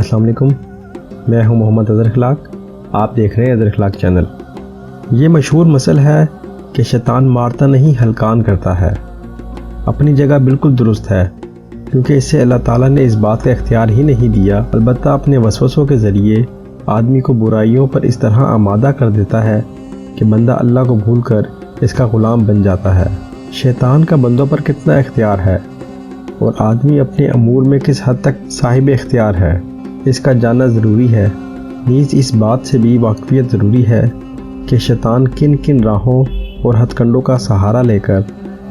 السلام علیکم، میں ہوں محمد اظہر اخلاق۔ آپ دیکھ رہے ہیں اظہر اخلاق چینل۔ یہ مشہور مثل ہے کہ شیطان مارتا نہیں ہلکان کرتا ہے۔ اپنی جگہ بالکل درست ہے، کیونکہ اس سے اللہ تعالیٰ نے اس بات کا اختیار ہی نہیں دیا، البتہ اپنے وسوسوں کے ذریعے آدمی کو برائیوں پر اس طرح آمادہ کر دیتا ہے کہ بندہ اللہ کو بھول کر اس کا غلام بن جاتا ہے۔ شیطان کا بندوں پر کتنا اختیار ہے اور آدمی اپنے امور میں کس حد تک صاحب اختیار ہے، اس کا جاننا ضروری ہے۔ نیز اس بات سے بھی واقفیت ضروری ہے کہ شیطان کن کن راہوں اور ہتھ کنڈوں کا سہارا لے کر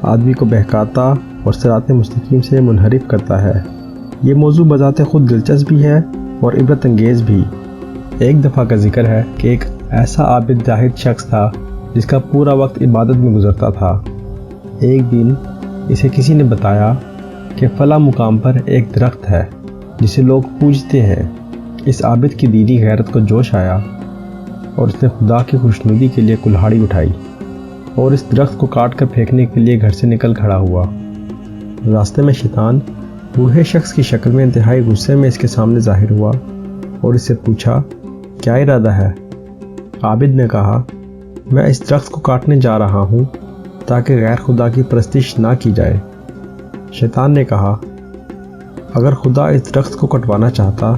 آدمی کو بہکاتا اور صراط مستقیم سے منحرف کرتا ہے۔ یہ موضوع بذات خود دلچسپ بھی ہے اور عبرت انگیز بھی۔ ایک دفعہ کا ذکر ہے کہ ایک ایسا عابد زاہد شخص تھا جس کا پورا وقت عبادت میں گزرتا تھا۔ ایک دن اسے کسی نے بتایا کہ فلاں مقام پر ایک درخت ہے جسے لوگ پوجتے ہیں۔ اس عابد کی دینی غیرت کو جوش آیا اور اس نے خدا کی خوشنودی کے لیے کلہاڑی اٹھائی اور اس درخت کو کاٹ کر پھینکنے کے لیے گھر سے نکل کھڑا ہوا۔ راستے میں شیطان بوڑھے شخص کی شکل میں انتہائی غصے میں اس کے سامنے ظاہر ہوا اور اس سے پوچھا، کیا ارادہ ہے؟ عابد نے کہا، میں اس درخت کو کاٹنے جا رہا ہوں تاکہ غیر خدا کی پرستش نہ کی جائے۔ شیطان نے کہا، اگر خدا اس درخت کو کٹوانا چاہتا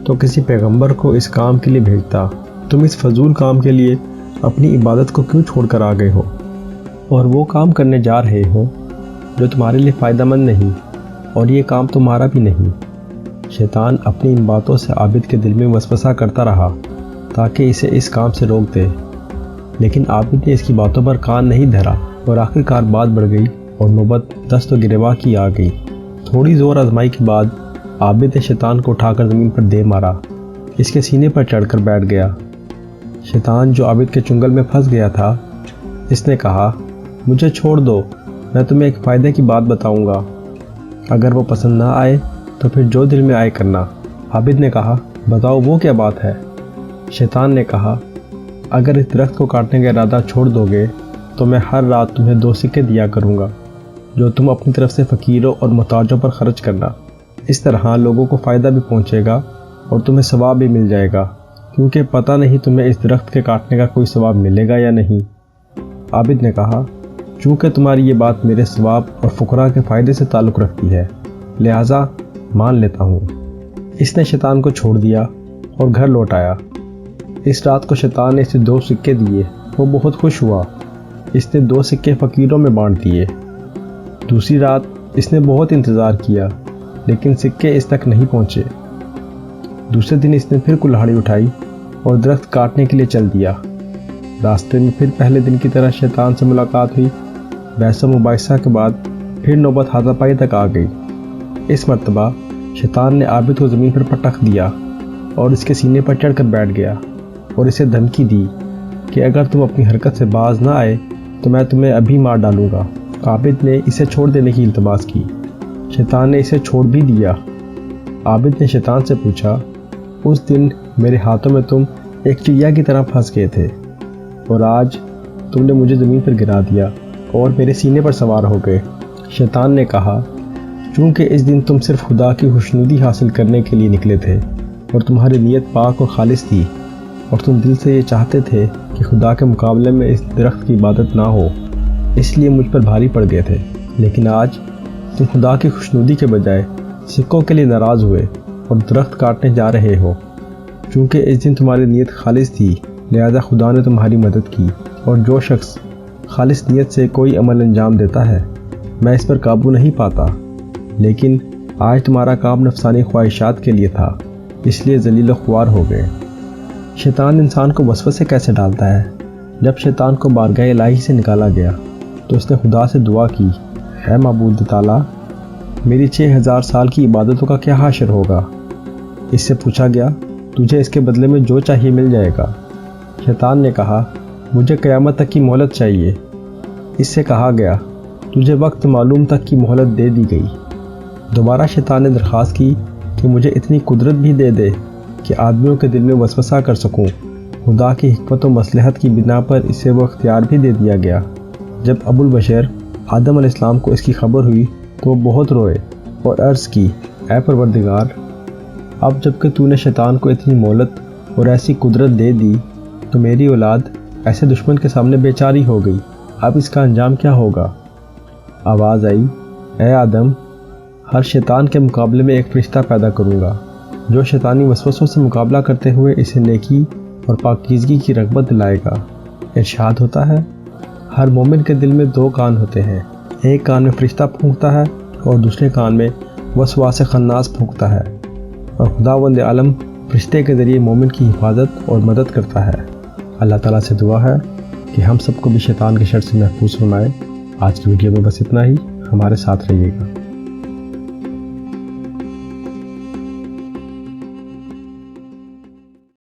تو کسی پیغمبر کو اس کام کے لیے بھیجتا۔ تم اس فضول کام کے لیے اپنی عبادت کو کیوں چھوڑ کر آ گئے ہو اور وہ کام کرنے جا رہے ہو جو تمہارے لیے فائدہ مند نہیں، اور یہ کام تمہارا بھی نہیں۔ شیطان اپنی ان باتوں سے عابد کے دل میں وسوسہ کرتا رہا تاکہ اسے اس کام سے روک دے، لیکن عابد نے اس کی باتوں پر کان نہیں دھرا اور آخرکار بات بڑھ گئی اور نوبت دست و گریباں کی آ گئی۔ تھوڑی زور آزمائی کے بعد عابد نے شیطان کو اٹھا کر زمین پر دے مارا، اس کے سینے پر چڑھ کر بیٹھ گیا۔ شیطان جو عابد کے چنگل میں پھنس گیا تھا، اس نے کہا، مجھے چھوڑ دو، میں تمہیں ایک فائدے کی بات بتاؤں گا، اگر وہ پسند نہ آئے تو پھر جو دل میں آئے کرنا۔ عابد نے کہا، بتاؤ وہ کیا بات ہے؟ شیطان نے کہا، اگر اس درخت کو کاٹنے کا ارادہ چھوڑ دو گے تو میں ہر رات تمہیں 2 سکے دیا کروں گا جو تم اپنی طرف سے فقیروں اور محتاجوں پر خرچ کرنا۔ اس طرح لوگوں کو فائدہ بھی پہنچے گا اور تمہیں ثواب بھی مل جائے گا، کیونکہ پتہ نہیں تمہیں اس درخت کے کاٹنے کا کوئی ثواب ملے گا یا نہیں۔ عابد نے کہا، چونکہ تمہاری یہ بات میرے ثواب اور فقراء کے فائدے سے تعلق رکھتی ہے، لہٰذا مان لیتا ہوں۔ اس نے شیطان کو چھوڑ دیا اور گھر لوٹ آیا۔ اس رات کو شیطان نے اسے 2 سکے دیے، وہ بہت خوش ہوا۔ اس نے 2 سکے فقیروں میں بانٹ دیے۔ دوسری رات اس نے بہت انتظار کیا، لیکن سکے اس تک نہیں پہنچے۔ دوسرے دن اس نے پھر کلہاڑی اٹھائی اور درخت کاٹنے کے لیے چل دیا۔ راستے میں پھر پہلے دن کی طرح شیطان سے ملاقات ہوئی۔ بحث و مباحثہ کے بعد پھر نوبت ہاتھا پائی تک آ گئی۔ اس مرتبہ شیطان نے عابد کو زمین پر پٹخ دیا اور اس کے سینے پر چڑھ کر بیٹھ گیا اور اسے دھمکی دی کہ اگر تم اپنی حرکت سے باز نہ آئے تو میں تمہیں ابھی مار ڈالوں گا۔ عابد نے اسے چھوڑ دینے کی التماس کی۔ شیطان نے اسے چھوڑ بھی دیا۔ عابد نے شیطان سے پوچھا، اس دن میرے ہاتھوں میں تم ایک چڑیا کی طرح پھنس گئے تھے اور آج تم نے مجھے زمین پر گرا دیا اور میرے سینے پر سوار ہو گئے۔ شیطان نے کہا، چونکہ اس دن تم صرف خدا کی خوشنودی حاصل کرنے کے لیے نکلے تھے اور تمہاری نیت پاک اور خالص تھی اور تم دل سے یہ چاہتے تھے کہ خدا کے مقابلے میں اس درخت کی عبادت نہ ہو، اس لیے مجھ پر بھاری پڑ گئے تھے، لیکن آج تم خدا کی خوشنودی کے بجائے سکوں کے لیے ناراض ہوئے اور درخت کاٹنے جا رہے ہو۔ چونکہ اس دن تمہاری نیت خالص تھی، لہذا خدا نے تمہاری مدد کی، اور جو شخص خالص نیت سے کوئی عمل انجام دیتا ہے میں اس پر قابو نہیں پاتا، لیکن آج تمہارا کام نفسانی خواہشات کے لیے تھا، اس لیے ذلیل و خوار ہو گئے۔ شیطان انسان کو وسوسے کیسے ڈالتا ہے؟ جب شیطان کو بارگاہ الہی سے نکالا گیا تو اس نے خدا سے دعا کی، اے معبود تعالیٰ، میری 6000 سال کی عبادتوں کا کیا حشر ہوگا؟ اس سے پوچھا گیا، تجھے اس کے بدلے میں جو چاہیے مل جائے گا۔ شیطان نے کہا، مجھے قیامت تک کی مہلت چاہیے۔ اس سے کہا گیا، تجھے وقت معلوم تک کی مہلت دے دی گئی۔ دوبارہ شیطان نے درخواست کی کہ مجھے اتنی قدرت بھی دے دے کہ آدمیوں کے دل میں وسوسہ کر سکوں۔ خدا کی حکمت و مصلحت کی بنا پر اسے وہ اختیار بھی دے دیا گیا۔ جب ابو البشر آدم علیہ السلام کو اس کی خبر ہوئی تو وہ بہت روئے اور عرض کی، اے پروردگار، اب جب کہ تو نے شیطان کو اتنی مہلت اور ایسی قدرت دے دی تو میری اولاد ایسے دشمن کے سامنے بیچاری ہو گئی، اب اس کا انجام کیا ہوگا؟ آواز آئی، اے آدم، ہر شیطان کے مقابلے میں ایک فرشتہ پیدا کروں گا جو شیطانی وسوسوں سے مقابلہ کرتے ہوئے اسے نیکی اور پاکیزگی کی رغبت دلائے گا۔ ارشاد ہوتا ہے، ہر مومن کے دل میں دو کان ہوتے ہیں، ایک کان میں فرشتہ پھونکتا ہے اور دوسرے کان میں وسواس خناس پھونکتا ہے، اور خداوند عالم فرشتے کے ذریعے مومن کی حفاظت اور مدد کرتا ہے۔ اللہ تعالیٰ سے دعا ہے کہ ہم سب کو بھی شیطان کے شر سے محفوظ فرمائے۔ آج کی ویڈیو میں بس اتنا ہی، ہمارے ساتھ رہیے گا۔